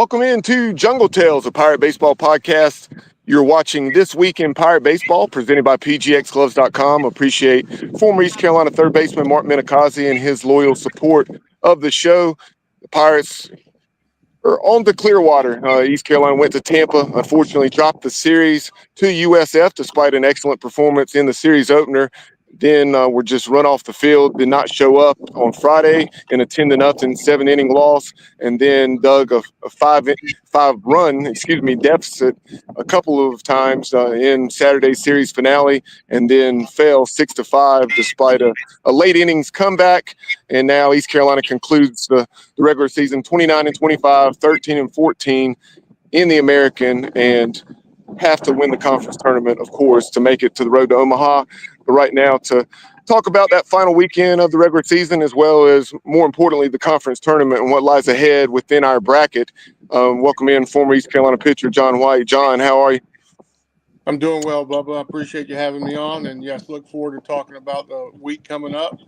Welcome into Jungle Tales, a Pirate Baseball podcast. You're watching This Week in Pirate Baseball, presented by PGXGloves.com. Appreciate former East Carolina third baseman Mark Minikazi and his loyal support of the show. The Pirates are on to Clearwater. East Carolina went to Tampa, unfortunately dropped the series to USF despite an excellent performance in the series opener. Then were just run off the field, did not show up on Friday in a 10-0 7-inning loss, and then dug a five-run deficit a couple of times in Saturday's series finale, and then fell 6-5 despite a late innings comeback. And now East Carolina concludes the regular season 29-25, 13-14 in the American, and have to win the conference tournament, of course, to make it to the road to Omaha. But right now, to talk about that final weekend of the regular season, as well as, more importantly, the conference tournament and what lies ahead within our bracket, welcome in former East Carolina pitcher John White. John, how are you? I'm doing well, Bubba. I appreciate you having me on, and yes, look forward to talking about the week coming up.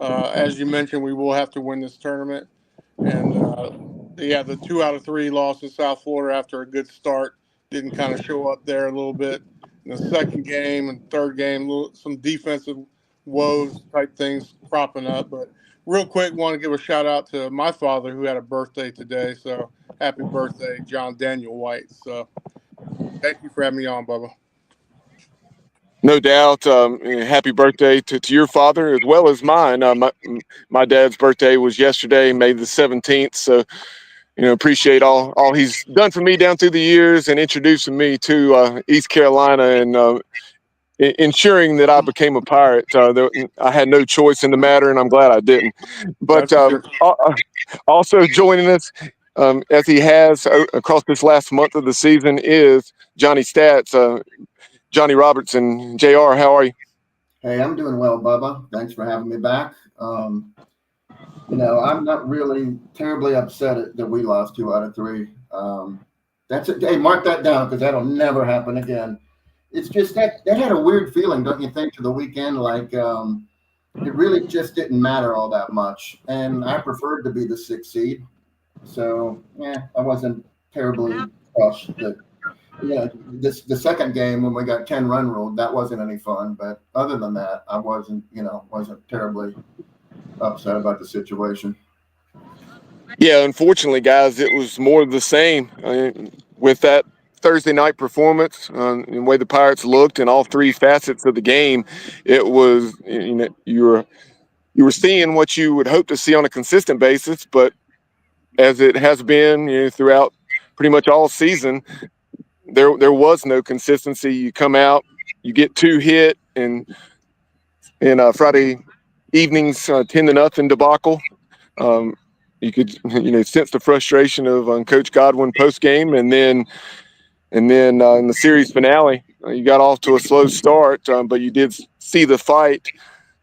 As you mentioned, we will have to win this tournament, and the 2 out of 3 loss to South Florida after a good start didn't kind of show up there a little bit in the second game and third game. Some defensive woes type things cropping up, but real quick, want to give a shout out to my father who had a birthday today. So happy birthday, John Daniel White. So thank you for having me on, Bubba. No doubt. Happy birthday to your father as well as mine. My dad's birthday was yesterday, May the 17th. So, appreciate all he's done for me down through the years and introducing me to East Carolina and ensuring that I became a Pirate. I had no choice in the matter, and I'm glad I didn't. But also joining us, as he has across this last month of the season, is Johnny Stats. Johnny Robertson. JR, how are you? Hey, I'm doing well, Bubba. Thanks for having me back. I'm not really terribly upset that we lost 2 out of 3. That's it. Hey, mark that down because that'll never happen again. It's just that had a weird feeling, don't you think, to the weekend? Like it really just didn't matter all that much. And I preferred to be the 6th seed. So, I wasn't terribly crushed that. The second game when we got 10-run ruled, that wasn't any fun. But other than that, I wasn't terribly upset about the situation. Yeah, unfortunately, guys, it was more of the same with that Thursday night performance and the way the Pirates looked in all 3 facets of the game. It was, you were seeing what you would hope to see on a consistent basis, but as it has been throughout pretty much all season, there was no consistency. You come out, you get 2 hit, and in Friday evening's 10-0 debacle. You could sense the frustration of Coach Godwin post game, and then in the series finale, you got off to a slow start, but you did see the fight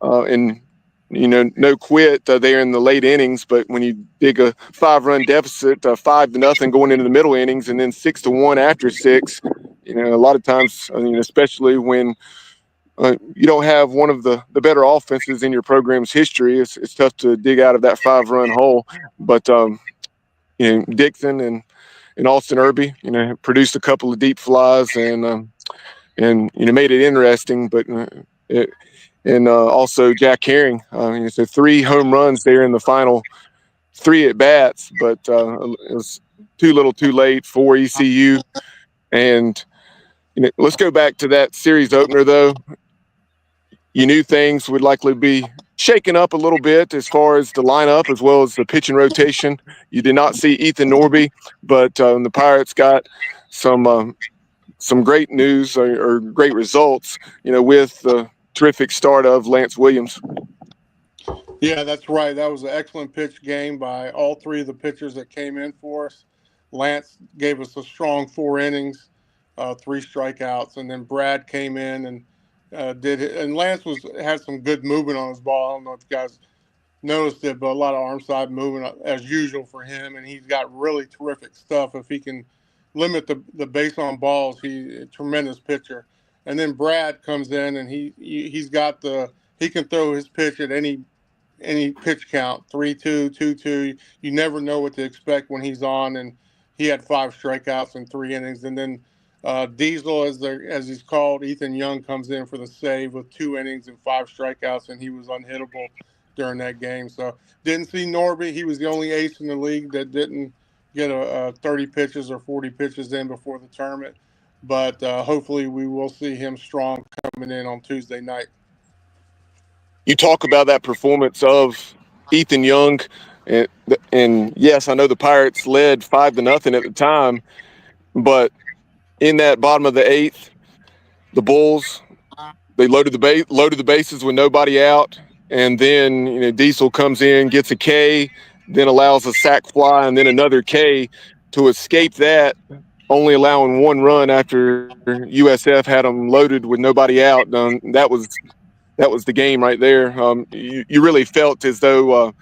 and no quit there in the late innings. But when you dig a 5-run deficit, 5-0 going into the middle innings, and then 6-1 after 6, a lot of times, especially when you don't have one of the better offenses in your program's history, it's tough to dig out of that 5-run hole. But Dixon and Austin Irby, produced a couple of deep flies and made it interesting. But also Jack Herring, so 3 home runs there in the final 3 at bats, but it was too little, too late for ECU. And let's go back to that series opener, though. You knew things would likely be shaken up a little bit as far as the lineup as well as the pitching rotation. You did not see Ethan Norby, but the Pirates got some great news or great results, with the terrific start of Lance Williams. Yeah, that's right. That was an excellent pitch game by all 3 of the pitchers that came in for us. Lance gave us a strong 4 innings, 3 strikeouts, and then Brad came in and did it. And Lance had some good movement on his ball. I don't know if you guys noticed it, but a lot of arm side movement as usual for him. And he's got really terrific stuff. If he can limit the base on balls, he's a tremendous pitcher. And then Brad comes in and he can throw his pitch at any pitch count, 3-2, 2-2. You never know what to expect when he's on, and he had 5 strikeouts in 3 innings. And then Diesel, as he's called, Ethan Young comes in for the save with 2 innings and 5 strikeouts, and he was unhittable during that game. So didn't see Norby. He was the only ace in the league that didn't get a 30 pitches or 40 pitches in before the tournament. But hopefully we will see him strong coming in on Tuesday night. You talk about that performance of Ethan Young, and, and yes, I know the Pirates led 5-0 at the time, but in that bottom of the eighth, the Bulls, they loaded the bases with nobody out, and then Diesel comes in, gets a K, then allows a sac fly, and then another K to escape that, only allowing one run after USF had them loaded with nobody out. That was the game right there. You really felt as though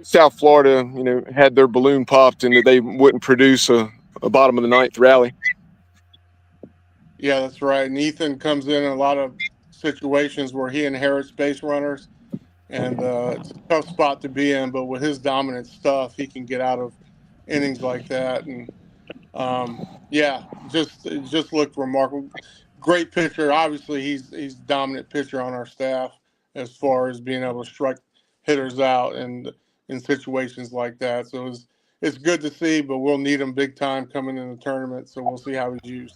South Florida, had their balloon popped and that they wouldn't produce a bottom of the ninth rally. Yeah, that's right. And Ethan comes in a lot of situations where he inherits base runners, and it's a tough spot to be in. But with his dominant stuff, he can get out of innings like that. And yeah, it just looked remarkable. Great pitcher. Obviously, he's dominant pitcher on our staff as far as being able to strike hitters out and in situations like that. So it's good to see, but we'll need him big time coming in the tournament. So we'll see how he's used.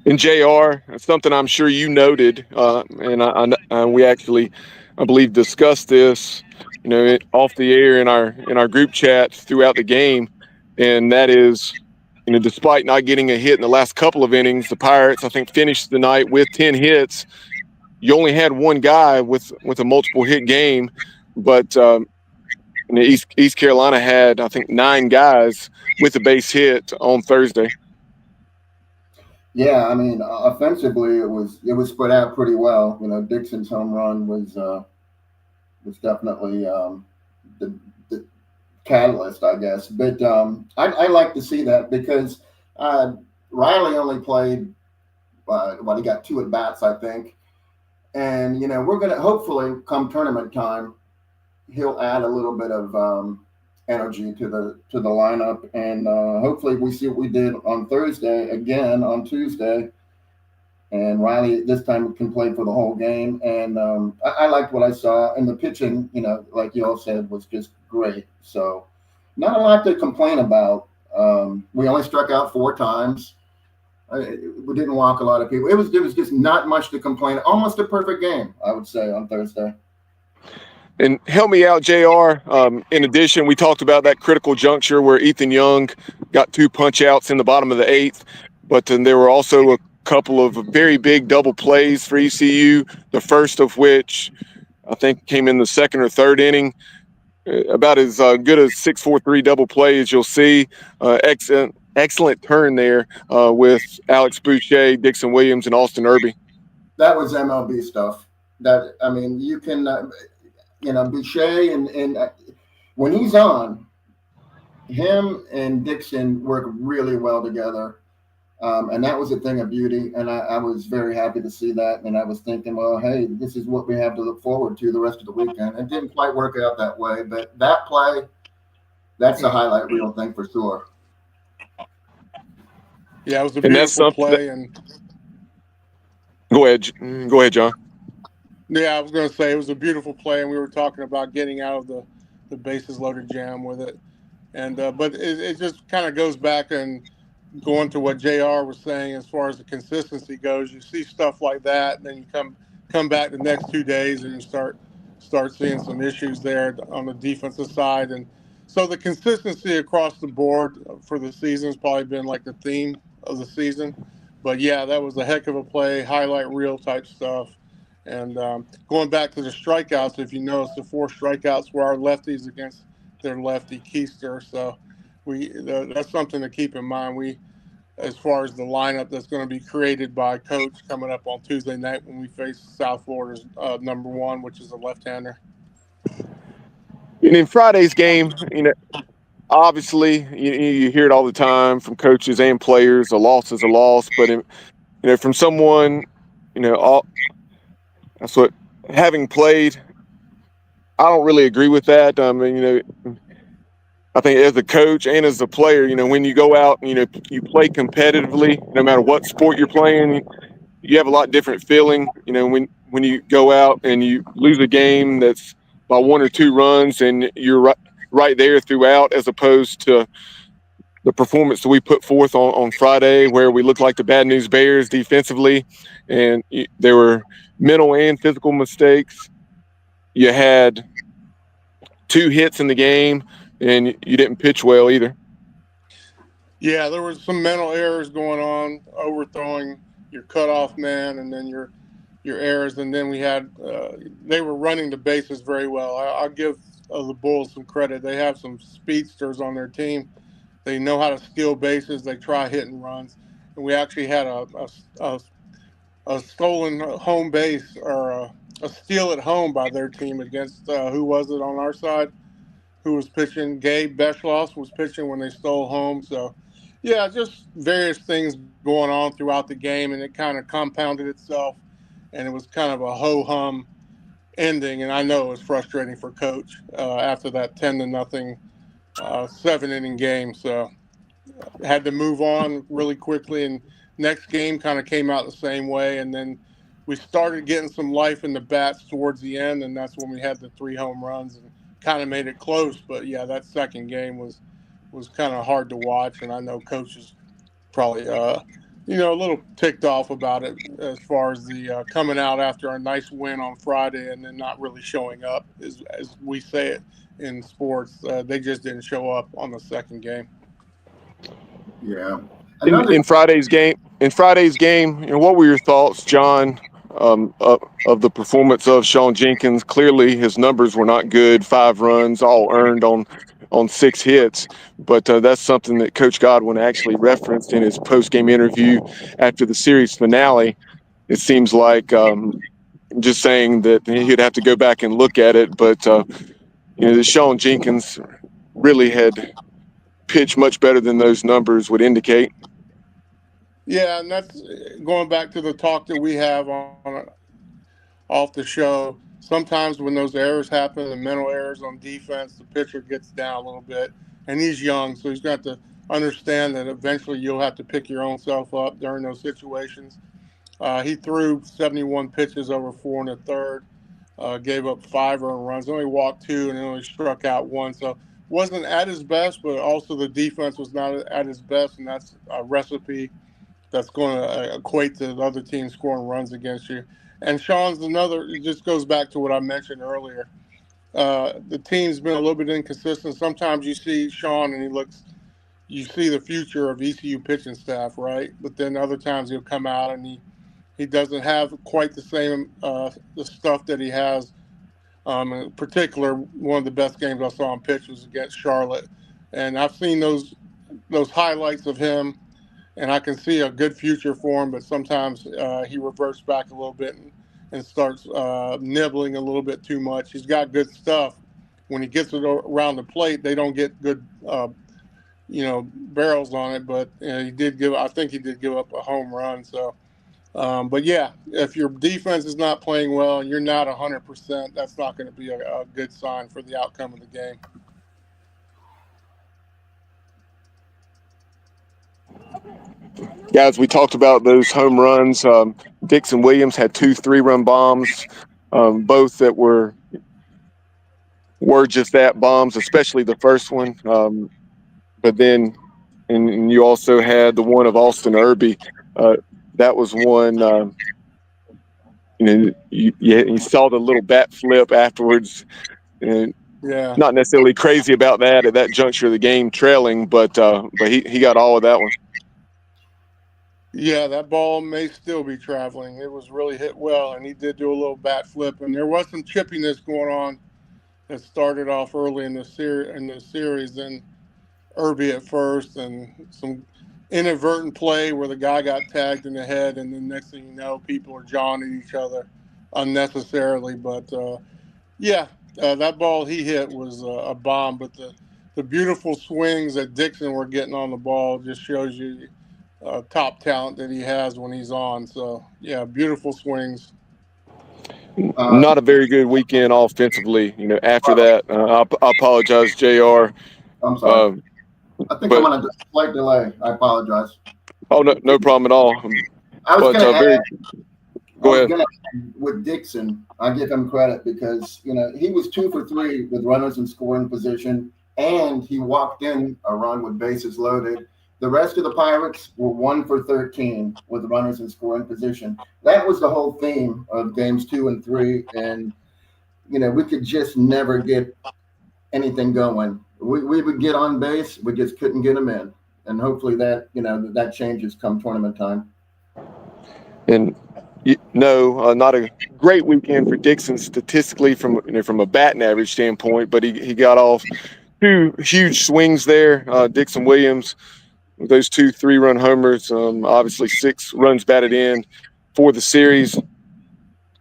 And JR, something I'm sure you noted, and we actually, I believe, discussed this, off the air in our group chat throughout the game, and that is, despite not getting a hit in the last couple of innings, the Pirates, I think, finished the night with 10 hits. You only had one guy with a multiple hit game, but East Carolina had, I think, 9 guys with a base hit on Thursday. Yeah, I mean, offensively, it was spread out pretty well. Dixon's home run was definitely the catalyst, I guess. But I like to see that because Riley only played, he got 2 at bats, I think. And we're gonna hopefully come tournament time, he'll add a little bit of energy to the lineup, and hopefully we see what we did on Thursday again on Tuesday. And Riley this time can play for the whole game, and I liked what I saw. And the pitching, like you all said, was just great. So not a lot to complain about. We only struck out 4 times. We didn't walk a lot of people. It was just not much to complain. Almost a perfect game, I would say, on Thursday. And help me out, JR. In addition, we talked about that critical juncture where Ethan Young got 2 punch outs in the bottom of the 8th, but then there were also a couple of very big double plays for ECU, the first of which I think came in the 2nd or 3rd inning. About as good a 6-4-3 double play as you'll see. Excellent turn there with Alex Boucher, Dixon Williams, and Austin Irby. That was MLB stuff. You can, Boucher and when he's on, him and Dixon work really well together. And that was a thing of beauty. And I was very happy to see that. And I was thinking, well, hey, this is what we have to look forward to the rest of the weekend. It didn't quite work out that way, but that play, that's a highlight reel thing for sure. Yeah, it was a beautiful play. Go ahead, John. Yeah, I was going to say it was a beautiful play, and we were talking about getting out of the bases loaded jam with it. And but it just kind of goes back and going to what JR was saying as far as the consistency goes. You see stuff like that, and then you come back the next 2 days and you start seeing some issues there on the defensive side. And so the consistency across the board for the season has probably been like the theme of the season. But yeah, that was a heck of a play, highlight reel type stuff. And going back to the strikeouts, if you notice, the 4 strikeouts were our lefties against their lefty Keister. So that's something to keep in mind. As far as the lineup that's going to be created by Coach coming up on Tuesday night when we face South Florida's number 1, which is a left-hander. And in Friday's game, obviously you hear it all the time from coaches and players. A loss is a loss, but from someone, that's what, having played, I don't really agree with that. I think as a coach and as a player, when you go out, you play competitively, no matter what sport you're playing, you have a lot different feeling. When you go out and you lose a game that's by 1 or 2 runs and you're right there throughout, as opposed to the performance that we put forth on Friday, where we looked like the bad news bears defensively, and there were mental and physical mistakes. You had 2 hits in the game, and you didn't pitch well either. Yeah, there was some mental errors going on, overthrowing your cutoff man, and then your errors, and then we had they were running the bases very well. I'll give the Bulls some credit. They have some speedsters on their team. They know how to steal bases. They try hitting runs, and we actually had a stolen home base or a steal at home by their team against who was it on our side? Who was pitching? Gabe Beschloss was pitching when they stole home. So, yeah, just various things going on throughout the game, and it kind of compounded itself, and it was kind of a ho hum ending. And I know it was frustrating for Coach after that 10-0 7 inning game. So had to move on really quickly, and next game kind of came out the same way, and then we started getting some life in the bats towards the end, and that's when we had the 3 home runs and kind of made it close. But yeah, that second game was kind of hard to watch, and I know Coach is probably a little ticked off about it, as far as the coming out after a nice win on Friday and then not really showing up, as we say it in sports. They just didn't show up on the second game. Yeah. In Friday's game, what were your thoughts, John, of the performance of Sean Jenkins? Clearly, his numbers were not good. 5 runs, all earned on 6 hits. But that's something that Coach Godwin actually referenced in his post-game interview after the series finale. It seems like just saying that he'd have to go back and look at it. But Sean Jenkins really had pitched much better than those numbers would indicate. Yeah, and that's going back to the talk that we have on off the show. Sometimes when those errors happen, the mental errors on defense, the pitcher gets down a little bit, and he's young, so he's got to understand that eventually you'll have to pick your own self up during those situations. He threw 71 pitches over 4 1/3, gave up 5 earned runs, only walked 2, and only struck out 1. So wasn't at his best, but also the defense was not at his best, and that's a recipe that's going to equate to the other team scoring runs against you. And Sean's another. It just goes back to what I mentioned earlier. The team's been a little bit inconsistent. Sometimes you see Sean and you see the future of ECU pitching staff, right? But then other times he'll come out and he doesn't have quite the same the stuff that he has. In particular, one of the best games I saw him pitch was against Charlotte, and I've seen those highlights of him, and I can see a good future for him. But sometimes he reverts back a little bit and starts nibbling a little bit too much. He's got good stuff. When he gets it around the plate, they don't get good, barrels on it. But I think he did give up a home run. So, but yeah, if your defense is not playing well and you're not 100%, that's not going to be a good sign for the outcome of the game. Guys, we talked about those home runs. Dixon Williams had 2 3-run bombs, both that were just that, bombs, especially the first one. But then, and you also had the one of Austin Irby. That was one. You saw the little bat flip afterwards. And Yeah. not necessarily crazy about that at that juncture of the game, trailing, but he got all of that one. Yeah, that ball may still be traveling. It was really hit well, and he did do a little bat flip, and there was some chippiness going on that started off early in the series. And Irby at first, and some inadvertent play where the guy got tagged in the head, and then next thing you know, people are jawing at each other unnecessarily. But that ball he hit was a bomb. But the beautiful swings that Dixon were getting on the ball just shows you top talent that he has when he's on. So yeah, beautiful swings. Not a very good weekend offensively. After that, I apologize, JR. I'm sorry. Um, I think I'm but on a slight delay. I apologize. oh, no problem at all. I was But going to add. I go was ahead. going to add with Dixon. I give him credit because he was 2 for 3 with runners in scoring position, and he walked in a run with bases loaded. The rest of the Pirates were 1 for 13 with runners in scoring position. That was the whole theme of games 2 and 3, and we could just never get anything going. We would get on base, we just couldn't get them in, and hopefully that changes come tournament time. And no, not a great weekend for Dixon statistically from a batting average standpoint, but he got off 2 huge swings there. Dixon Williams with those 2 3-run homers, obviously 6 runs batted in for the series.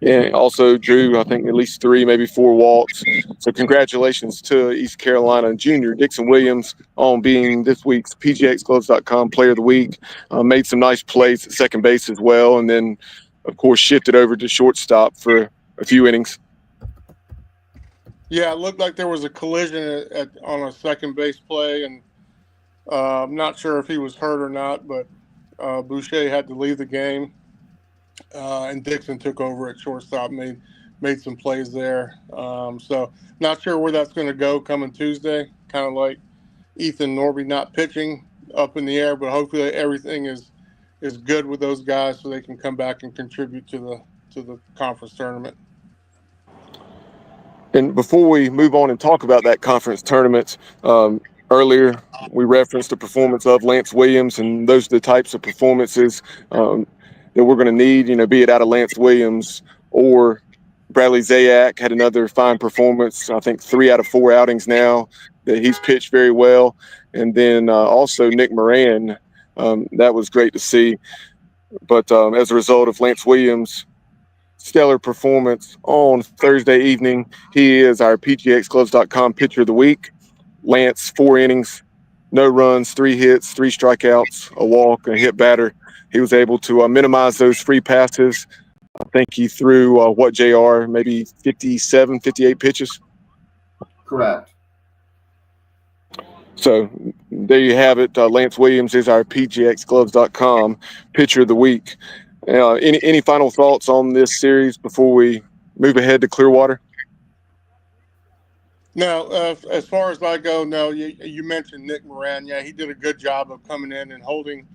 And also drew, I think, at least 3, maybe 4 walks. So congratulations to East Carolina junior Dixon Williams on being this week's PGXGloves.com Player of the Week. Made some nice plays at second base as well, and then, of course, shifted over to shortstop for a few innings. Yeah, it looked like there was a collision on a second base play, and I'm not sure if he was hurt or not, but Boucher had to leave the game, and Dixon took over at shortstop, made some plays there. So not sure where that's going to go coming Tuesday. Kind of like Ethan Norby not pitching, up in the air, but hopefully everything is good with those guys so they can come back and contribute to the conference tournament. And before we move on and talk about that conference tournament, earlier we referenced the performance of Lance Williams, and those are the types of performances that we're going to need, be it out of Lance Williams or Bradley Zayak had another fine performance. I think 3 out of 4 outings now that he's pitched very well. And then also Nick Moran, that was great to see. But as a result of Lance Williams' stellar performance on Thursday evening, he is our PGXGloves.com Pitcher of the Week. Lance, 4 innings, no runs, 3 hits, 3 strikeouts, a walk, a hit batter. He was able to minimize those free passes. I think he threw, JR, maybe 57, 58 pitches? Correct. So there you have it. Lance Williams is our PGXGloves.com Pitcher of the Week. Any final thoughts on this series before we move ahead to Clearwater? No, as far as I go, no. You mentioned Nick Moran. Yeah, he did a good job of coming in and holding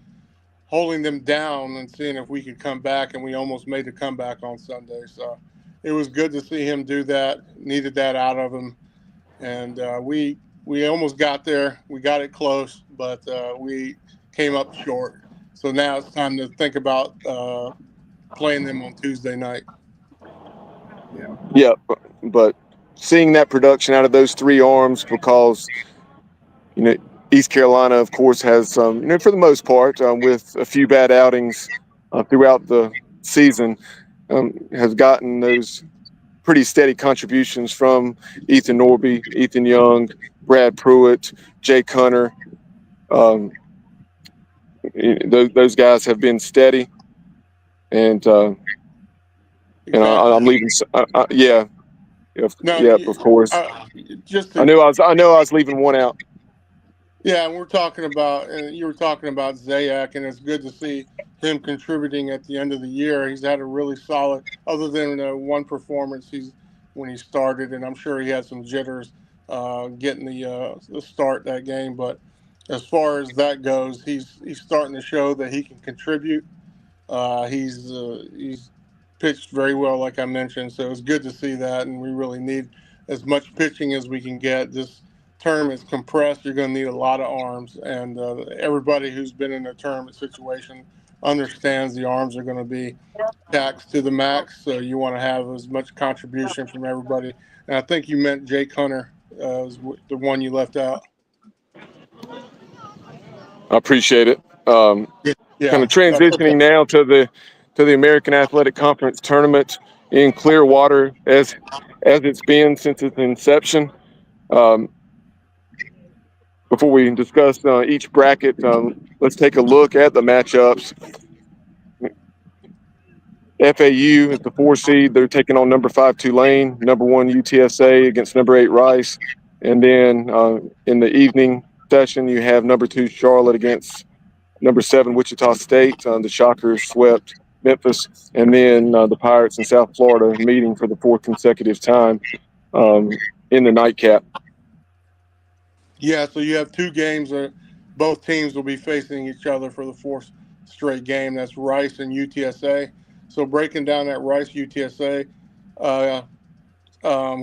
them down and seeing if we could come back, and we almost made a comeback on Sunday. So it was good to see him do that. Needed that out of him, and we almost got there. We got it close, but we came up short. So now it's time to think about playing them on Tuesday night. Yeah, but seeing that production out of those 3 arms, because East Carolina, of course, has for the most part, with a few bad outings throughout the season, has gotten those pretty steady contributions from Ethan Norby, Ethan Young, Brad Pruitt, Jay Cunner. Those guys have been steady, and Exactly. I'm leaving. Yeah, No, of course. just I know I was leaving one out. Yeah, and you were talking about Zayak, and it's good to see him contributing at the end of the year. He's had a really solid, other than one performance when he started, and I'm sure he had some jitters getting the start that game. But as far as that goes, he's starting to show that he can contribute. He's pitched very well, like I mentioned, so it's good to see that, and we really need as much pitching as we can get. This term is compressed. You're going to need a lot of arms, and everybody who's been in a tournament situation understands the arms are going to be taxed to the max, so you want to have as much contribution from everybody. And I think you meant Jake Hunter is the one you left out. I appreciate it. Yeah, Kind of transitioning now to the American Athletic Conference tournament in Clearwater as it's been since its inception. Before we discuss each bracket, let's take a look at the matchups. FAU is the 4 seed. They're taking on number 5 Tulane, number 1 UTSA against number 8 Rice. And then in the evening session, you have number 2 Charlotte against number 7 Wichita State. The Shockers swept Memphis, and then the Pirates in South Florida meeting for the 4th consecutive time in the nightcap. Yeah, so you have 2 games that both teams will be facing each other for the 4th straight game. That's Rice and UTSA. So breaking down that Rice UTSA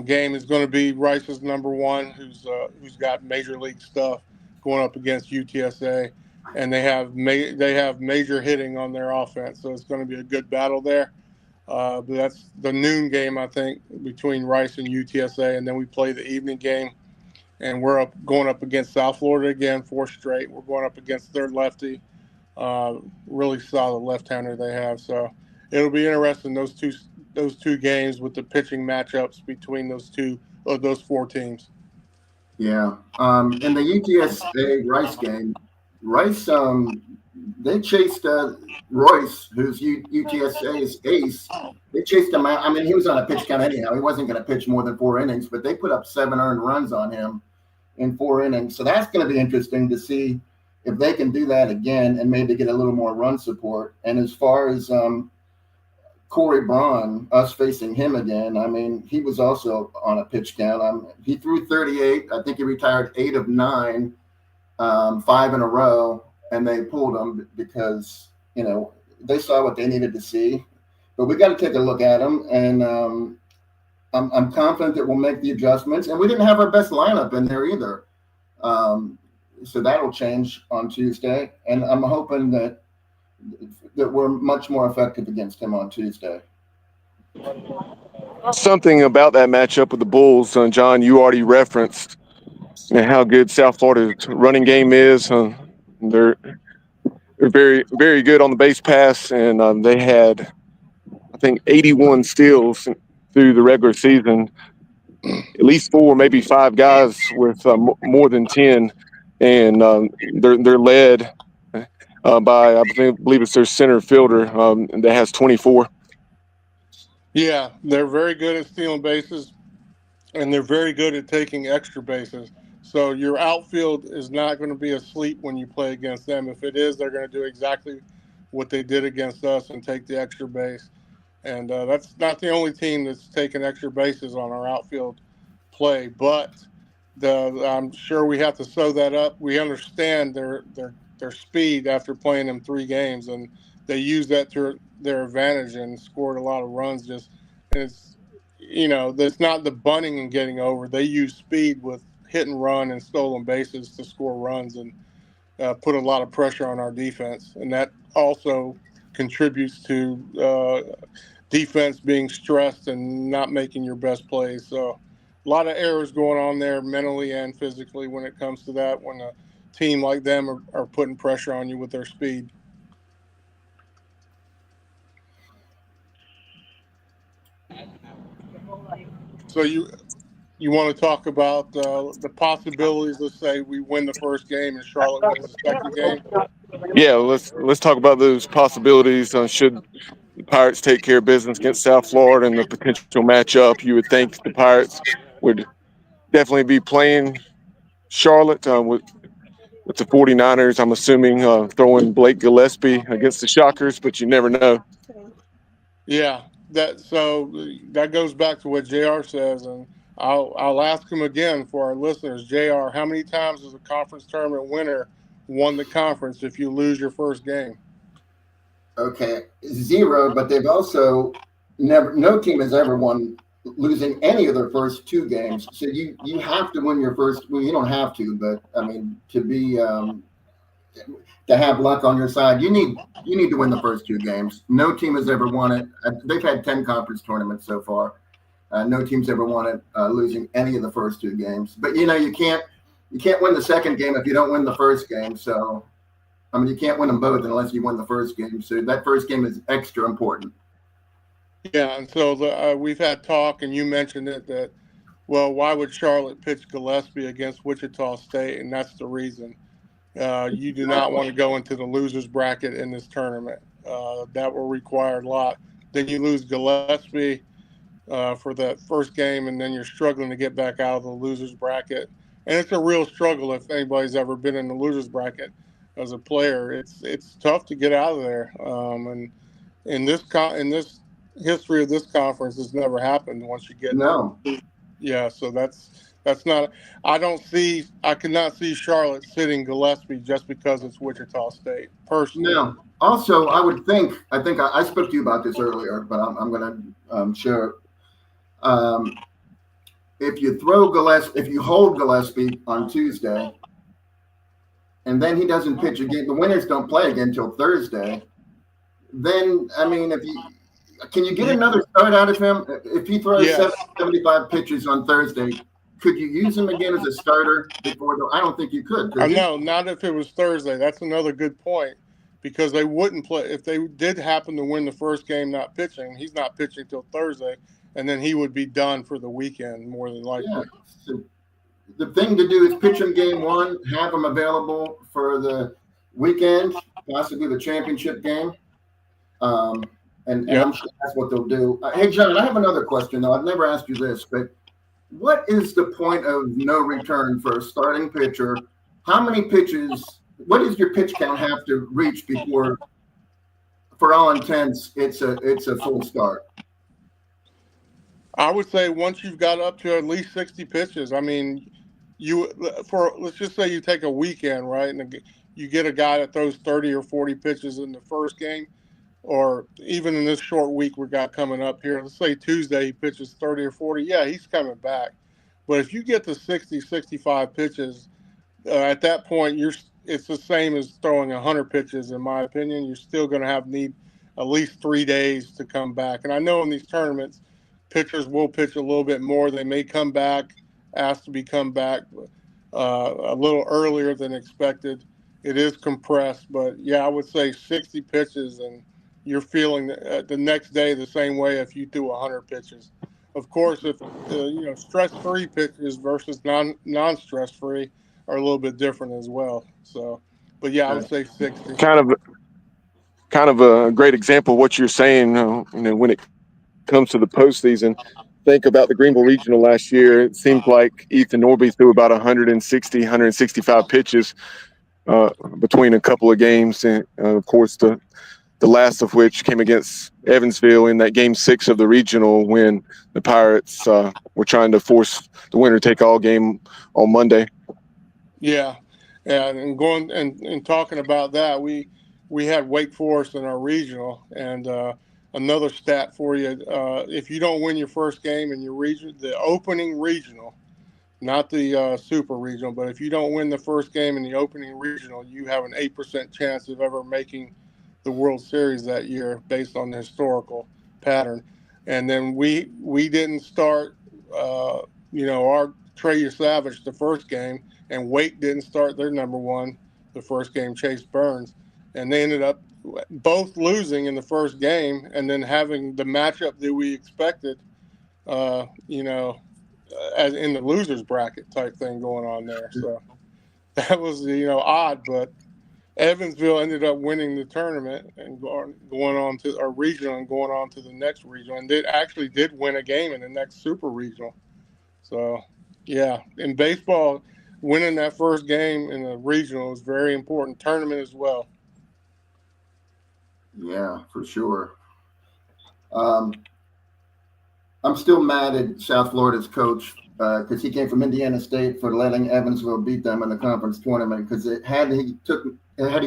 game is going to be Rice's number 1, who's got major league stuff, going up against UTSA, and they have major hitting on their offense. So it's going to be a good battle there. But that's the noon game, I think, between Rice and UTSA, and then we play the evening game. And we're going up against South Florida again, 4 straight. We're going up against their lefty, really solid left-hander they have. So it'll be interesting, those two games with the pitching matchups between those 4 teams. Yeah. In the UTSA Rice game, Rice they chased Royce, who's UTSA's ace. They chased him out. I mean, he was on a pitch count anyhow. He wasn't going to pitch more than 4 innings, but they put up 7 earned runs on him in 4 innings. So that's going to be interesting to see if they can do that again and maybe get a little more run support. And as far as Corey Braun, us facing him again, I mean, he was also on a pitch count. He threw 38. I think he retired 8 of 9, 5 in a row, and they pulled him because, they saw what they needed to see. But we got to take a look at him, and I'm confident that we'll make the adjustments. And we didn't have our best lineup in there either. So that'll change on Tuesday. And I'm hoping that we're much more effective against him on Tuesday. Something about that matchup with the Bulls, John, you already referenced how good South Florida's running game is. They're very, very good on the base pass, and they had, I think, 81 steals through the regular season. At least 4, maybe 5 guys with more than 10, and they're led by, I believe it's their center fielder that has 24. Yeah, they're very good at stealing bases, and they're very good at taking extra bases. So your outfield is not going to be asleep when you play against them. If it is, they're going to do exactly what they did against us and take the extra base. And that's not the only team that's taken extra bases on our outfield play, but I'm sure we have to sew that up. We understand their speed after playing them 3 games, and they used that to their advantage and scored a lot of runs. It's not the bunting and getting over. They use speed with hit and run and stolen bases to score runs and put a lot of pressure on our defense, and that also contributes to defense being stressed and not making your best plays. So a lot of errors going on there mentally and physically when it comes to that, when a team like them are putting pressure on you with their speed. So you want to talk about the possibilities? Let's say we win the first game and Charlotte wins the second game. Yeah, let's talk about those possibilities. Should the Pirates take care of business against South Florida and the potential matchup, you would think the Pirates would definitely be playing Charlotte with the 49ers. I'm assuming throwing Blake Gillespie against the Shockers, but you never know. Yeah, that goes back to what JR says, and I'll ask him again for our listeners. JR, how many times has a conference tournament winner won the conference if you lose your first game? Okay, 0, but they've also no team has ever won losing any of their first 2 games. So you have to win your first. Well, you don't have to, but I mean, to be to have luck on your side, you need to win the first 2 games. No team has ever won it. They've had 10 conference tournaments so far. No team's ever won it losing any of the first 2 games. But you can't win the second game if you don't win the first game. So I mean, you can't win them both unless you win the first game. So that first game is extra important. Yeah, and so we've had talk, and you mentioned it, that, well, why would Charlotte pitch Gillespie against Wichita State? And that's the reason. You do not want to go into the losers bracket in this tournament. That will require a lot. Then you lose Gillespie. for that first game, and then you're struggling to get back out of the losers bracket. And it's a real struggle if anybody's ever been in the losers bracket as a player. It's tough to get out of there. And in this history of this conference, it's never happened once you get. No, Yeah, so that's not. I cannot see Charlotte sitting Gillespie just because it's Wichita State. Personally, no. Also, I think I spoke to you about this earlier, but I'm going to share it. If you hold Gillespie on Tuesday, and then he doesn't pitch again, the winners don't play again until Thursday. Then, I mean, can you get another start out of him? If he throws Yes. 75 pitches on Thursday, could you use him again as a starter before? I don't think you could. No, not if it was Thursday. That's another good point, because they wouldn't play if they did happen to win the first game not pitching. He's not pitching till Thursday, and then he would be done for the weekend more than likely. Yeah. So the thing to do is pitch him game one, have him available for the weekend, possibly the championship game. And I'm sure that's what they'll do. Hey, John, I have another question, though. I've never asked you this, but what is the point of no return for a starting pitcher? How many pitches, what does your pitch count have to reach before, for all intents, it's a full start? I would say once you've got up to at least 60 pitches. I mean, let's just say you take a weekend, right, and you get a guy that throws 30 or 40 pitches in the first game, or even in this short week we got coming up here. Let's say Tuesday he pitches 30 or 40. Yeah, he's coming back. But if you get to 60, 65 pitches, at that point it's the same as throwing 100 pitches, in my opinion. You're still going to need at least 3 days to come back. And I know in these tournaments, pitchers will pitch a little bit more. They may come back, asked to come back a little earlier than expected. It is compressed, but yeah, I would say 60 pitches, and you're feeling the next day the same way if you threw 100 pitches. Of course, if stress-free pitches versus non-stress-free are a little bit different as well. So, but yeah, I would say 60. Kind of a great example of what you're saying. When it comes to the postseason, think about the Greenville Regional last year. It seemed like Ethan Norby threw about 160, 165 pitches between a couple of games, and of course the last of which came against Evansville in that game 6 of the regional, when the Pirates were trying to force the winner take all game on Monday. Yeah, and going and talking about that, we had Wake Forest in our regional, and another stat for you: if you don't win your first game in your region, the opening regional, not the super regional, but if you don't win the first game in the opening regional, you have an 8% chance of ever making the World Series that year, based on the historical pattern. And then we didn't start, our Trey Savage the first game, and Wake didn't start their number one the first game, Chase Burns, and they ended up both losing in the first game, and then having the matchup that we expected, as in the losers bracket type thing going on there. So that was odd, but Evansville ended up winning the tournament and going on to our regional and going on to the next regional, and did win a game in the next super regional. So, yeah, in baseball, winning that first game in the regional is very important. Tournament as well. Yeah, for sure. I'm still mad at South Florida's coach because he came from Indiana State for letting Evansville beat them in the conference tournament. Because had he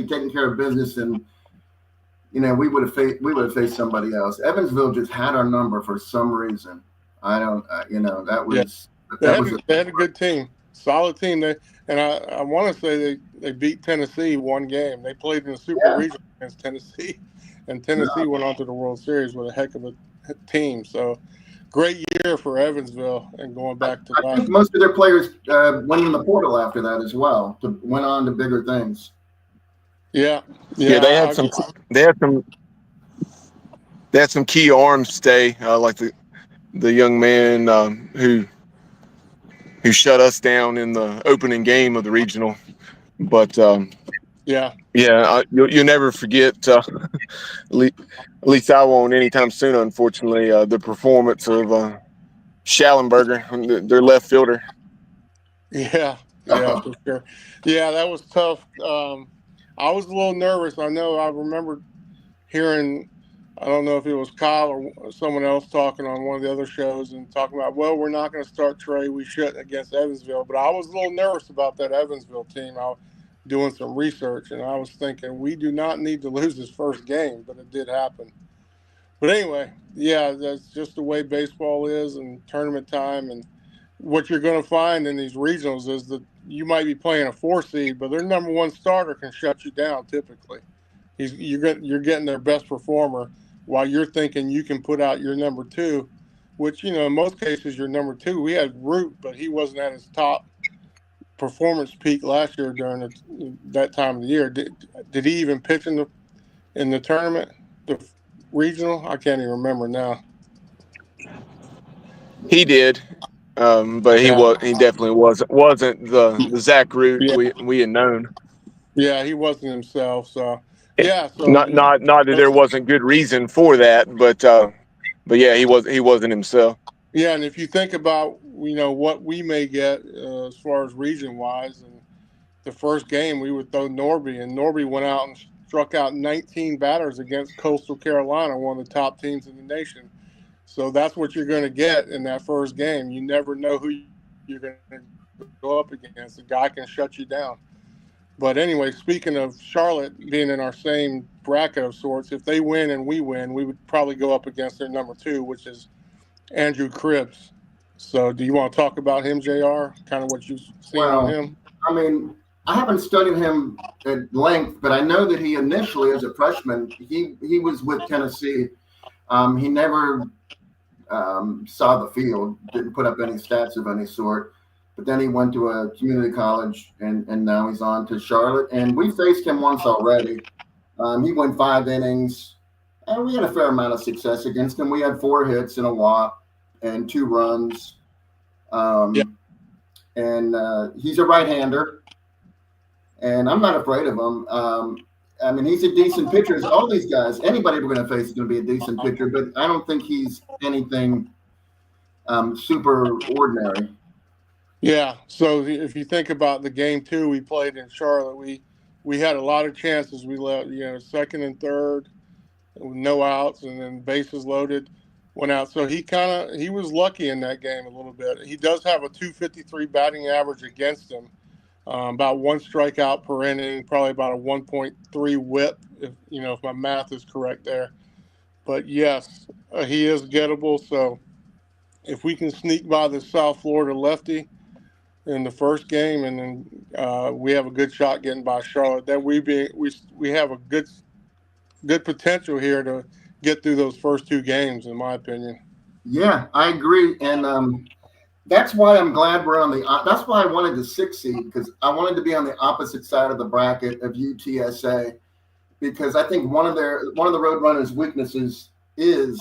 taken care of business, and we would have faced somebody else. Evansville just had our number for some reason. I don't, that was. Yeah. They had a good team, solid team. I want to say they beat Tennessee one game. They played in the Super Regional against Tennessee, and Tennessee went on to the World Series with a heck of a team. So, great year for Evansville, and going back to I think most of their players went in the portal after that as well. Went on to bigger things. Yeah. They had some key arms stay, like the young man who shut us down in the opening game of the regional. But Yeah, you'll never forget. At least I won't anytime soon. Unfortunately, the performance of Schallenberger, their left fielder. Yeah, yeah, for sure. Yeah, that was tough. I was a little nervous. I remember hearing, I don't know if it was Kyle or someone else talking on one of the other shows and talking about, well, we're not going to start Trey. We shouldn't against Evansville. But I was a little nervous about that Evansville team. I was doing some research and I was thinking, we do not need to lose this first game, but it did happen. But anyway, yeah, that's just the way baseball is and tournament time. And what you're going to find in these regionals is that you might be playing a 4 seed, but their number one starter can shut you down typically. You're getting their best performer while you're thinking you can put out your number two, which, in most cases, your number two. We had Root, but he wasn't at his top performance peak last year during that time of the year. Did he even pitch in the tournament, the regional? I can't even remember now. He did, but he Yeah. definitely wasn't the Zach Root Yeah. we had known. Yeah, he wasn't himself. So, yeah. So Not that there wasn't good reason for that, but yeah, he wasn't himself. yeah, and if you think about what we may get as far as region wise, and the first game we would throw Norby, and Norby went out and struck out 19 batters against Coastal Carolina, one of the top teams in the nation. So that's what you're going to get in that first game. You never know who you're going to go up against. The guy can shut you down. But anyway, speaking of Charlotte being in our same bracket of sorts, if they win and we win, we would probably go up against their number two, which is Andrew Cribs. So do you want to talk about him, JR? Kind of what you've seen on Well, him? I mean, I haven't studied him at length, but I know that he initially, as a freshman, he was with Tennessee. He never saw the field, didn't put up any stats of any sort. But then he went to a community college, and now he's on to Charlotte. And we faced him once already. He went 5 innings, and we had a fair amount of success against him. We had 4 hits and a walk and 2 runs. Yeah. And he's a right-hander, and I'm not afraid of him. I mean, he's a decent pitcher. All these guys, anybody we're going to face is going to be a decent pitcher, but I don't think he's anything super ordinary. Yeah. So if you think about the game 2 we played in Charlotte, we had a lot of chances. We left, second and third, with no outs, and then bases loaded, went out. So he was lucky in that game a little bit. He does have a 253 batting average against him, about 1 strikeout per inning, probably about a 1.3 WHIP, if my math is correct there. But yes, he is gettable. So if we can sneak by the South Florida lefty in the first game, and then we have a good shot getting by Charlotte, that we have a good potential here to get through those first 2 games, in my opinion. Yeah, I agree, and that's why I'm glad we're on the. That's why I wanted the 6 seed, because I wanted to be on the opposite side of the bracket of UTSA, because I think one of the Roadrunners' weaknesses is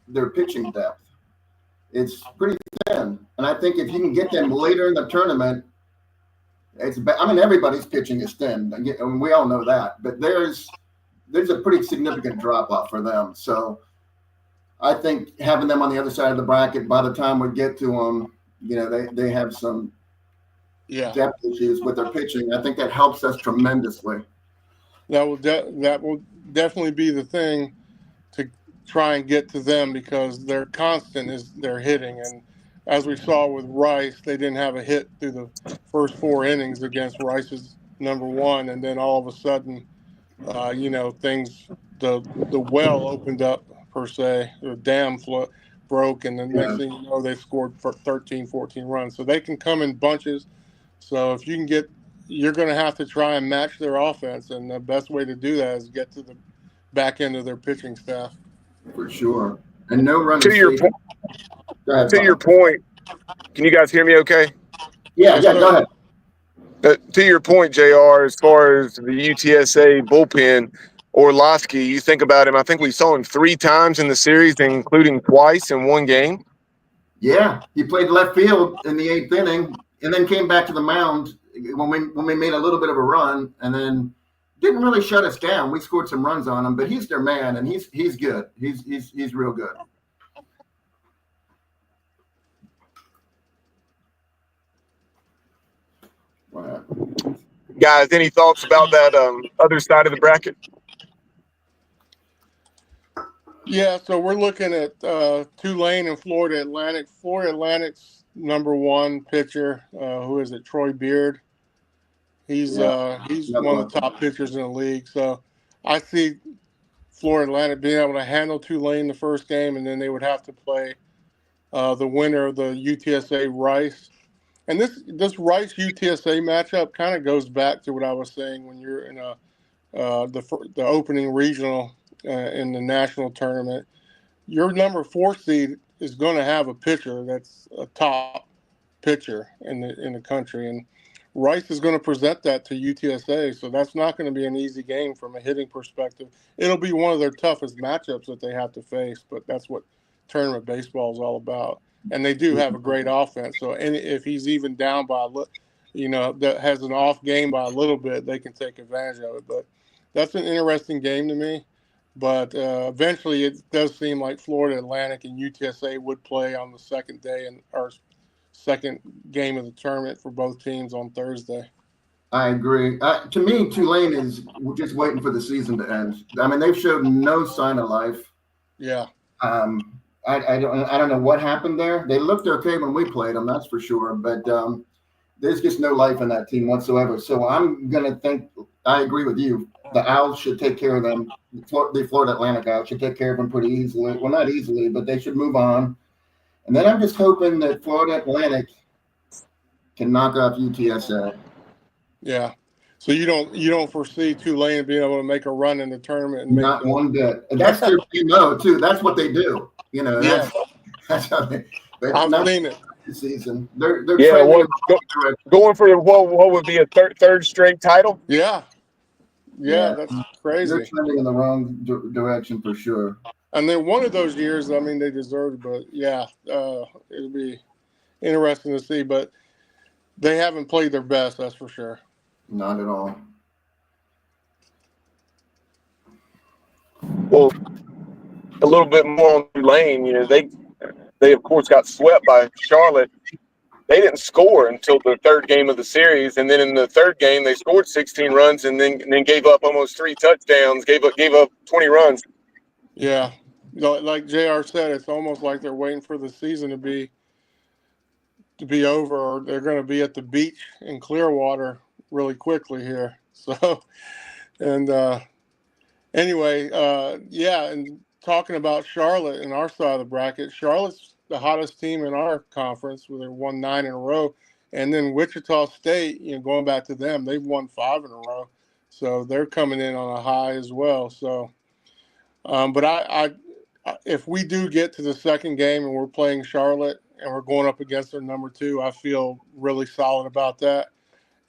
their pitching depth. It's pretty thin, and I think if you can get them later in the tournament, everybody's pitching is thin, and we all know that. But there's a pretty significant drop off for them. So I think having them on the other side of the bracket, by the time we get to them, they have some depth issues with their pitching. I think that helps us tremendously. That will definitely be the thing to try and get to them, because their constant is their hitting. And as we saw with Rice, they didn't have a hit through the first 4 innings against Rice's number 1, and then all of a sudden, things, the well opened up, per se, the dam broke, and the next thing you know, they scored for 13, 14 runs. So they can come in bunches. So if you can you're going to have to try and match their offense, and the best way to do that is get to the back end of their pitching staff. For sure. And no run. To your point, can you guys hear me okay? Yeah, go ahead. To your point, JR, as far as the UTSA bullpen, Orlovsky, you think about him, I think we saw him 3 times in the series, including twice in 1 game. Yeah, he played left field in the 8th inning and then came back to the mound when we made a little bit of a run, and then didn't really shut us down. We scored some runs on him, but he's their man, and he's good. He's real good. Wow. Guys, any thoughts about that other side of the bracket? Yeah, so we're looking at Tulane and Florida Atlantic. Florida Atlantic's number one pitcher, who is it? Troy Beard. He's one of the top pitchers in the league. So I see Florida Atlantic being able to handle Tulane the first game, and then they would have to play the winner of the UTSA Rice. And this Rice UTSA matchup kind of goes back to what I was saying when you're in the opening regional in the national tournament. Your number 4 seed is going to have a pitcher that's a top pitcher in the country, and Rice is going to present that to UTSA. So that's not going to be an easy game from a hitting perspective. It'll be one of their toughest matchups that they have to face, but that's what tournament baseball is all about. And they do have a great offense. So if he's even down by that has an off game by a little bit, they can take advantage of it. But that's an interesting game to me. But eventually, it does seem like Florida Atlantic and UTSA would play on the second day and our second game of the tournament for both teams on Thursday. I agree. To me, Tulane is just waiting for the season to end. I mean, they've showed no sign of life. Yeah. I don't know what happened there. They looked okay when we played them, that's for sure. But there's just no life in that team whatsoever. So I'm gonna think. I agree with you. The Owls should take care of them. The Florida Atlantic Owls should take care of them pretty easily. Well, not easily, but they should move on. And then I'm just hoping that Florida Atlantic can knock off UTSA. Yeah. So you don't foresee Tulane being able to make a run in the tournament? Not one bit. And that's their PMO too. That's what they do. That's how they. I've seen it. Season. They're going for what would be a third straight title. Yeah, that's crazy. They're trending in the wrong direction for sure. And then one of those years, I mean, they deserved it, but it'll be interesting to see. But they haven't played their best, that's for sure. Not at all. Well, a little bit more on Tulane. They of course got swept by Charlotte. They didn't score until the third game of the series, and then in the third game they scored 16 runs and then gave up almost 3 touchdowns, gave up 20 runs. Yeah, like JR said, it's almost like they're waiting for the season to be over, or they're going to be at the beach in Clearwater really quickly here. So, and anyway, and talking about Charlotte and our side of the bracket, Charlotte's the hottest team in our conference, where they won 9 in a row. And then Wichita State, going back to them, they've won 5 in a row. So they're coming in on a high as well. So, but I if we do get to the second game and we're playing Charlotte and we're going up against their number 2, I feel really solid about that.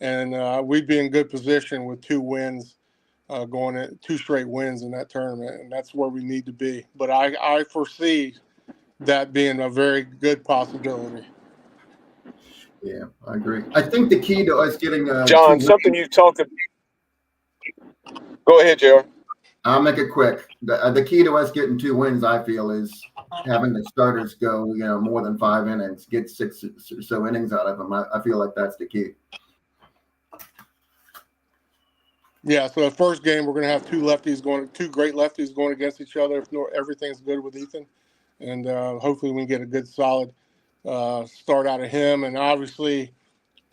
And we'd be in good position with 2 wins. Going at 2 straight wins in that tournament, and that's where we need to be. But I foresee that being a very good possibility. Yeah, I agree. I think the key to us getting John, something you talked about. Go ahead, JR. I'll make it quick. The key to us getting 2 wins, I feel, is having the starters go, more than 5 innings, get 6 or so innings out of them. I feel like that's the key. Yeah, so the first game we're going to have 2 great lefties going against each other if everything's good with Ethan, and hopefully we can get a good solid start out of him. And obviously,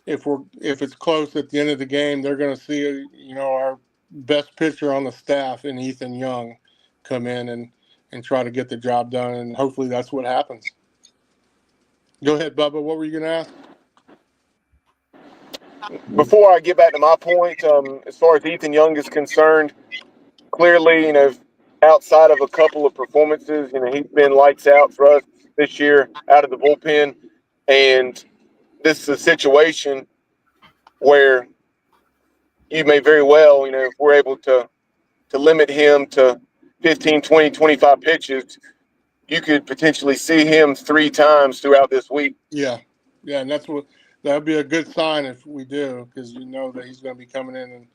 if it's close at the end of the game, they're going to see our best pitcher on the staff in Ethan Young come in and try to get the job done, and hopefully that's what happens. Go ahead, Bubba. What were you going to ask? Before I get back to my point, as far as Ethan Young is concerned, clearly, outside of a couple of performances, he's been lights out for us this year out of the bullpen. And this is a situation where you may very well, if we're able to limit him to 15, 20, 25 pitches, you could potentially see him 3 times throughout this week. Yeah, and that would be a good sign if we do, because that he's going to be coming in and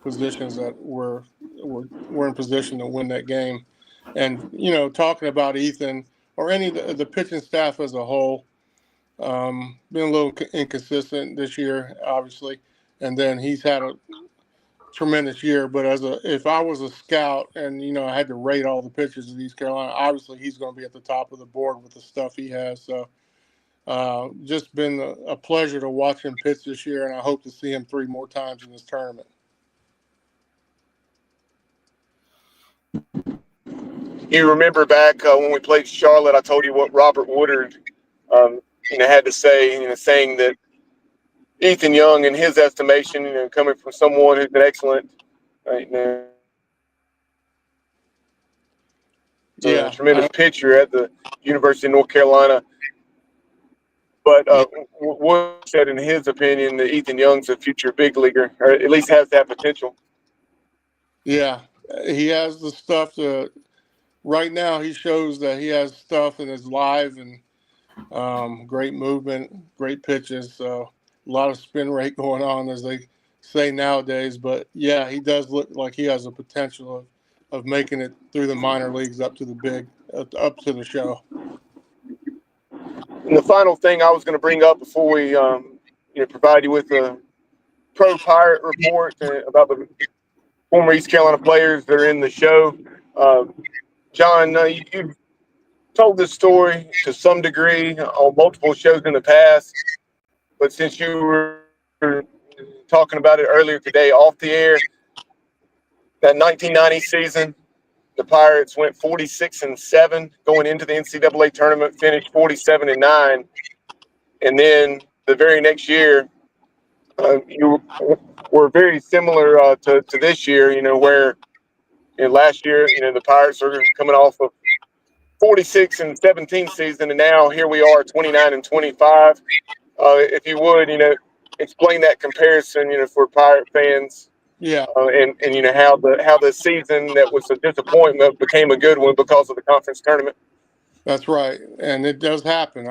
positions that were in position to win that game. And talking about Ethan or any of the pitching staff as a whole, been a little inconsistent this year, obviously, and then he's had a tremendous year. But if I was a scout and I had to rate all the pitchers of East Carolina, obviously he's going to be at the top of the board with the stuff he has. So just been a pleasure to watch him pitch this year, and I hope to see him 3 more times in this tournament. You remember back when we played Charlotte, I told you what Robert Woodard, had to say, saying that Ethan Young, in his estimation, coming from someone who's an excellent, a tremendous pitcher at the University of North Carolina. But Wood said, in his opinion, that Ethan Young's a future big leaguer, or at least has that potential. Yeah, he has the stuff to. Right now, he shows that he has stuff and is live and great movement, great pitches. So a lot of spin rate going on, as they say nowadays. But yeah, he does look like he has the potential of making it through the minor leagues up to the show. And the final thing I was going to bring up before we provide you with a pro Pirate report about the former East Carolina players that are in the show. John, you told this story to some degree on multiple shows in the past, but since you were talking about it earlier today off the air, that 1990 season, the Pirates went 46-7 going into the NCAA tournament, finished 47-9, and then the very next year, you were very similar to this year. Where last year, the Pirates are coming off of 46-17 season, and now here we are, 29-25. If you would, explain that comparison, for Pirate fans. Yeah. And how the season that was a disappointment became a good one because of the conference tournament. That's right, and it does happen.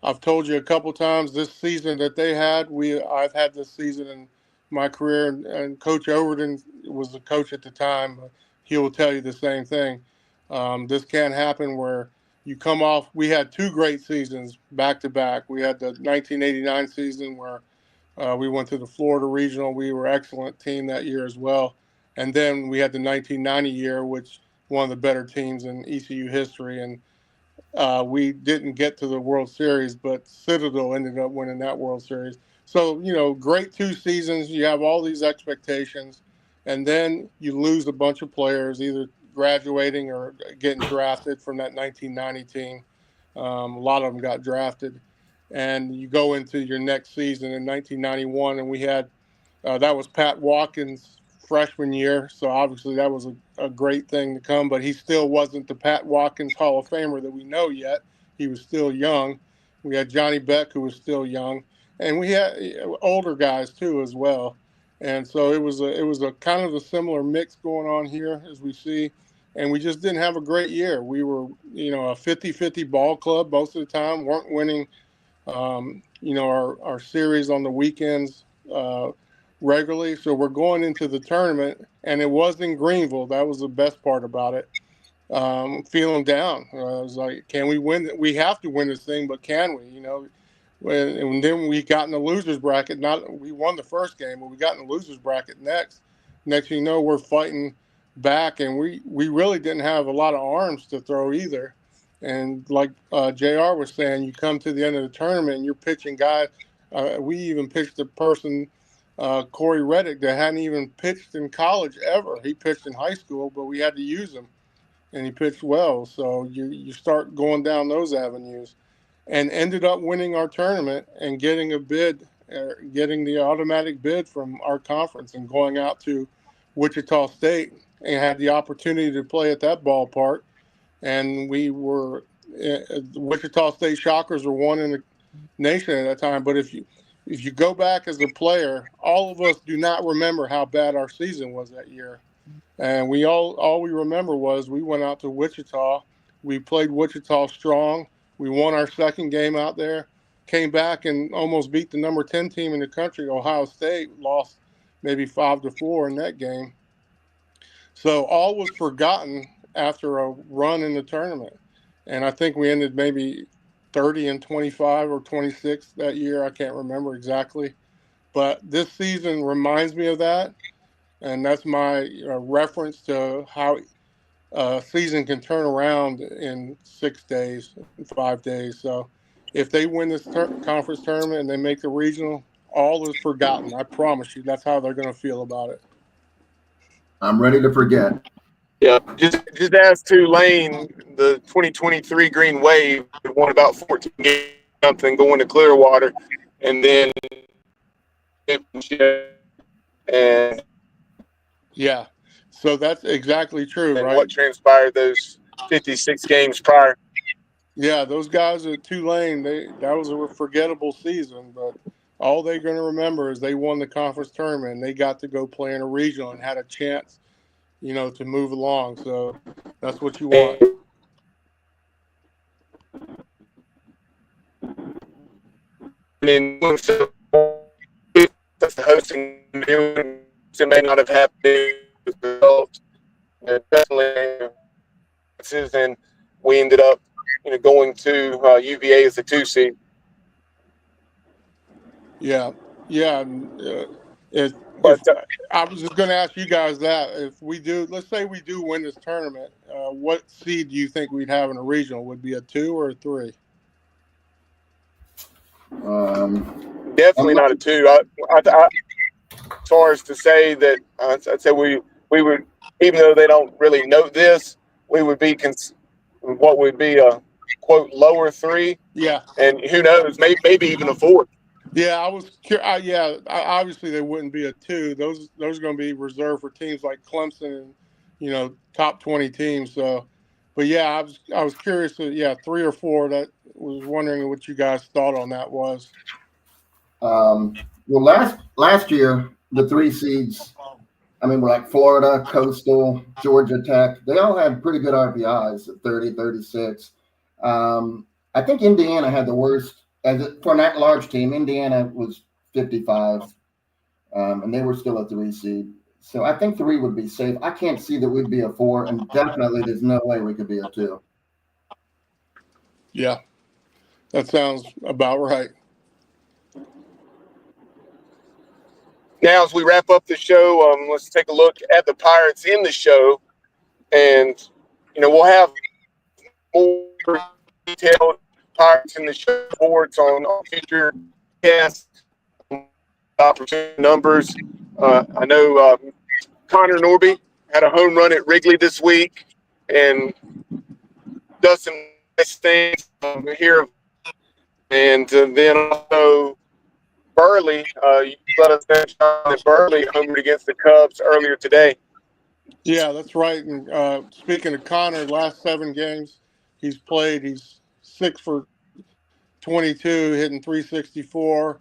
I've told you a couple times this season that they had. I've had this season in my career, and Coach Overton was the coach at the time. He will tell you the same thing. This can happen where you come off. We had 2 great seasons back to back. We had the 1989 season where we went to the Florida Regional. We were an excellent team that year as well. And then we had the 1990 year, which one of the better teams in ECU history. And we didn't get to the World Series, but Citadel ended up winning that World Series. So, great 2 seasons. You have all these expectations, and then you lose a bunch of players, either graduating or getting drafted from that 1990 team. A lot of them got drafted. And you go into your next season in 1991, and we had that was Pat Watkins' freshman year, so obviously that was a great thing to come, but he still wasn't the Pat Watkins Hall of Famer that we know yet. He was still young. We had Johnny Beck, who was still young, and we had older guys too as well. And so it was a kind of a similar mix going on here as we see, and we just didn't have a great year. We were, a 50-50 ball club most of the time, weren't winning our series on the weekends regularly. So we're going into the tournament, and it was in Greenville. That was the best part about it. Feeling down. I was like, can we win? We have to win this thing, but can we? And then we got in the losers bracket. We won the first game, but we got in the losers bracket next. Next thing you know, we're fighting back, and we really didn't have a lot of arms to throw either. And like JR was saying, you come to the end of the tournament and you're pitching guys. We even pitched a person, Corey Reddick, that hadn't even pitched in college ever. He pitched in high school, but we had to use him, and he pitched well. So you start going down those avenues, and ended up winning our tournament and getting a bid, getting the automatic bid from our conference and going out to Wichita State, and had the opportunity to play at that ballpark. And we were the Wichita State Shockers were 1 in the nation at that time. But if you go back as a player, all of us do not remember how bad our season was that year. And all we remember was we went out to Wichita. We played Wichita strong. We won our second game out there, came back and almost beat the number 10 team in the country, Ohio State. Lost, maybe 5-4 in that game. So all was forgotten after a run in the tournament. And I think we ended maybe 30-25 or 26 that year. I can't remember exactly. But this season reminds me of that. And that's my reference to how a season can turn around in 6 days, in 5 days. So if they win this conference tournament and they make the regional, all is forgotten. I promise you, that's how they're going to feel about it. I'm ready to forget. Yeah, just ask Tulane, the 2023 Green Wave won about 14 games something going to Clearwater, and then and Yeah, so that's exactly true, right? what transpired those 56 games prior. Yeah, those guys at Tulane, that was a forgettable season, but all they're going to remember is they won the conference tournament and they got to go play in a regional and had a chance, to move along. So that's what you want. And so that's the hosting, it may not have happened as a result. Definitely, and we ended up, going to UVA as a 2 seed. Yeah, yeah. If But I was just going to ask you guys that, if we do, let's say we do win this tournament, what seed do you think we'd have in a regional? Would it be a 2 or a 3? Definitely not a 2. As far as to say that, I'd say we would, even though they don't really know this, we would be what would be a quote lower 3. Yeah. And who knows, maybe even a 4. Yeah, I was curious. Obviously they wouldn't be a 2. Those are going to be reserved for teams like Clemson and top 20 teams. So, but yeah, I was curious. 3 or 4. That was wondering what you guys thought on that was. Well, last year the 3 seeds, I mean, like Florida, Coastal, Georgia Tech, they all had pretty good RPIs at 30, 36. I think Indiana had the worst. For an at-large team, Indiana was 55, and they were still a 3 seed. So I think 3 would be safe. I can't see that we'd be a 4, and definitely there's no way we could be a 2. Yeah, that sounds about right. Now, as we wrap up the show, let's take a look at the Pirates in the show, and we'll have more detailed Pirates in the show boards on future guests, opportunity numbers. I know Connor Norby had a home run at Wrigley this week, and does some nice things here, and then also Burley, you let us mention that Burley homered against the Cubs earlier today. Yeah, that's right. And speaking of Connor, last 7 games he's played, he's 6 for 22, hitting 364, a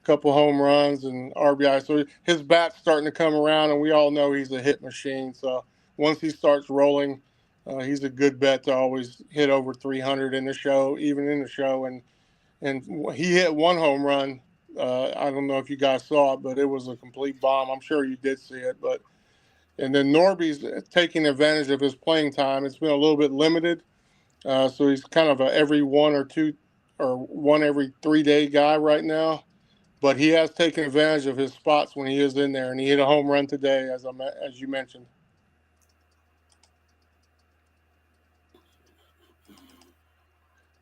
couple home runs and RBI. So his bat's starting to come around, and we all know he's a hit machine. So once he starts rolling, he's a good bet to always hit over 300 in the show, even in the show. And he hit 1 home run. I don't know if you guys saw it, but it was a complete bomb. I'm sure you did see it. And then Norby's taking advantage of his playing time. It's been a little bit limited, so he's kind of a every 1 or 2 or 1 every 3-day guy right now. But he has taken advantage of his spots when he is in there, and he hit a home run today, as you mentioned.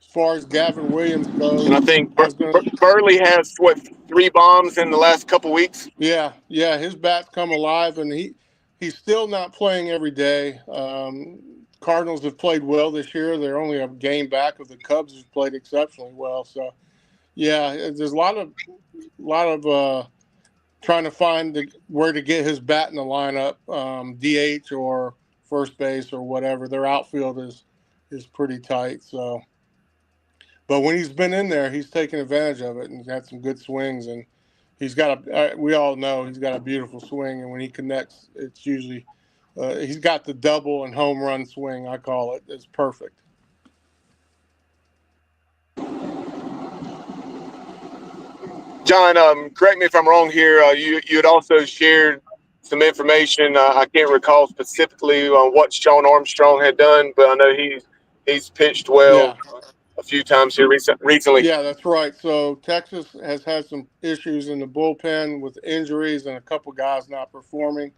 As far as Gavin Williams goes, and I think Burley has 3 bombs in the last couple weeks. Yeah, his bat's come alive, and he's still not playing every day. Cardinals have played well this year. They're only a game back of the Cubs, who've played exceptionally well. So, yeah, there's a lot of trying to find where to get his bat in the lineup, DH or first base or whatever. Their outfield is pretty tight. So, but when he's been in there, he's taken advantage of it and had some good swings. And he's got we all know he's got a beautiful swing. And when he connects, it's usually he's got the double and home run swing, I call it. It's perfect. John, correct me if I'm wrong here. You had also shared some information. I can't recall specifically on what Sean Armstrong had done, but I know he's pitched well Yeah. a few times here recently. Yeah, that's right. So Texas has had some issues in the bullpen with injuries and a couple guys not performing.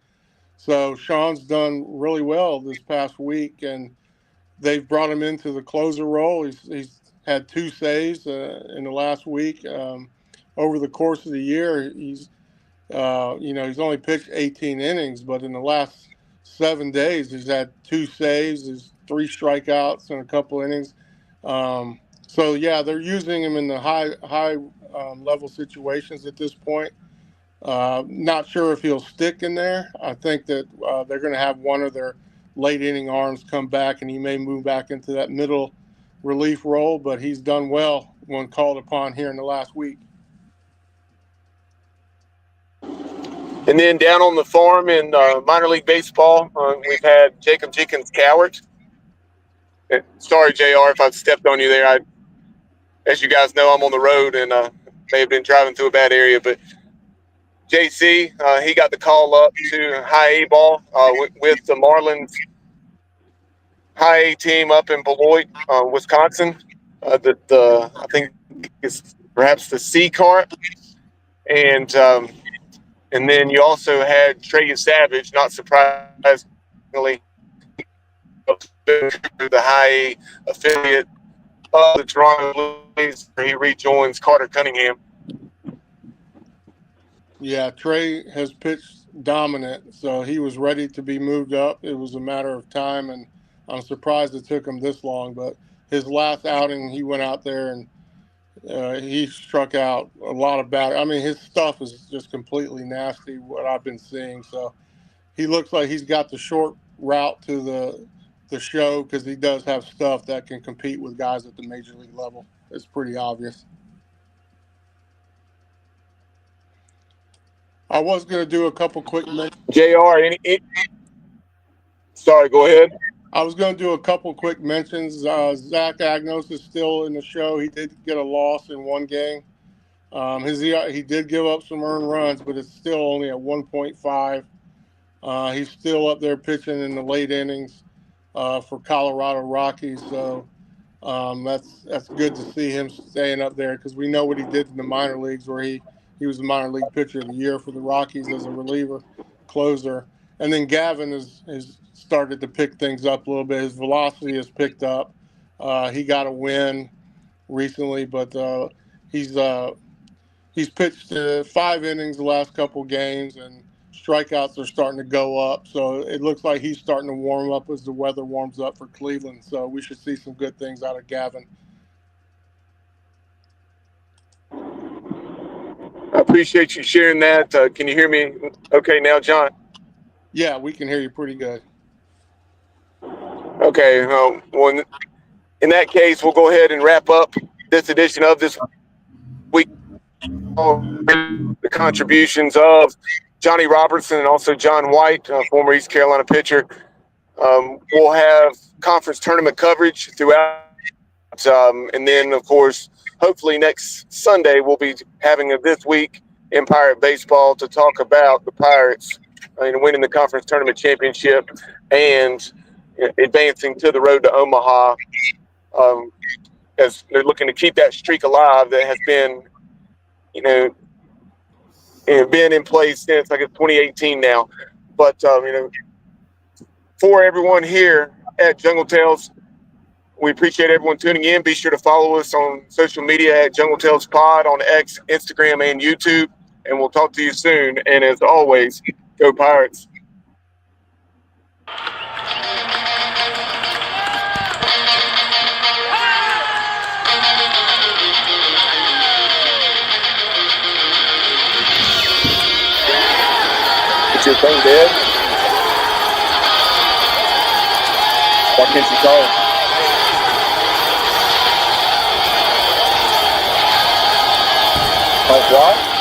So Sean's done really well this past week, and they've brought him into the closer role. He's had 2 saves in the last week. Over the course of the year, he's only pitched 18 innings, but in the last 7 days, he's had 2 saves, there's 3 strikeouts, and a couple innings. So yeah, they're using him in the high level situations at this point. Not sure if he'll stick in there. I think that they're going to have one of their late inning arms come back, and he may move back into that middle relief role. But he's done well when called upon here in the last week. And then down on the farm in minor league baseball, we've had Jacob Jenkins Cowart. Sorry, JR, if I've stepped on you there. As you guys know, I'm on the road and may have been driving through a bad area. But JC, he got the call up to high A ball with the Marlins high A team up in Beloit, Wisconsin. I think it's perhaps the C cart. And then you also had Trey Savage, not surprisingly, the high affiliate of the Toronto Blue Jays, where he rejoins Carter Cunningham. Yeah, Trey has pitched dominant, so he was ready to be moved up. It was a matter of time, and I'm surprised it took him this long. But his last outing, he went out there and he struck out a lot of batters. I mean, his stuff is just completely nasty, what I've been seeing. So he looks like he's got the short route to the show because he does have stuff that can compete with guys at the major league level. It's pretty obvious. I was going to do a couple quick mentions. JR, sorry, go ahead. I was going to do a couple quick mentions. Zach Agnos is still in the show. He did get a loss in one game. He did give up some earned runs, but it's still only at 1.5. He's still up there pitching in the late innings for Colorado Rockies. So that's good to see him staying up there because we know what he did in the minor leagues where he was the minor league pitcher of the year for the Rockies as a reliever closer. And then Gavin has started to pick things up a little bit. His velocity has picked up. He got a win recently, but he's pitched 5 innings the last couple games, and strikeouts are starting to go up. So it looks like he's starting to warm up as the weather warms up for Cleveland. So we should see some good things out of Gavin. I appreciate you sharing that. Can you hear me okay now, John? Yeah, we can hear you pretty good. Okay. Well, in that case, we'll go ahead and wrap up this edition of this week. The contributions of Johnny Robertson and also John White, former East Carolina pitcher. We'll have conference tournament coverage throughout. And then, of course, hopefully next Sunday we'll be having a This Week in Pirate Baseball to talk about the Pirates and winning the conference tournament championship and advancing to the road to Omaha, as they're looking to keep that streak alive that has been, been in place since, I guess, 2018 now. But, for everyone here at Jungle Tales, we appreciate everyone tuning in. Be sure to follow us on social media at Jungle Tales Pod on X, Instagram, and YouTube. And we'll talk to you soon. And as always, go Pirates. Is your thing dead? Why can't you call? What?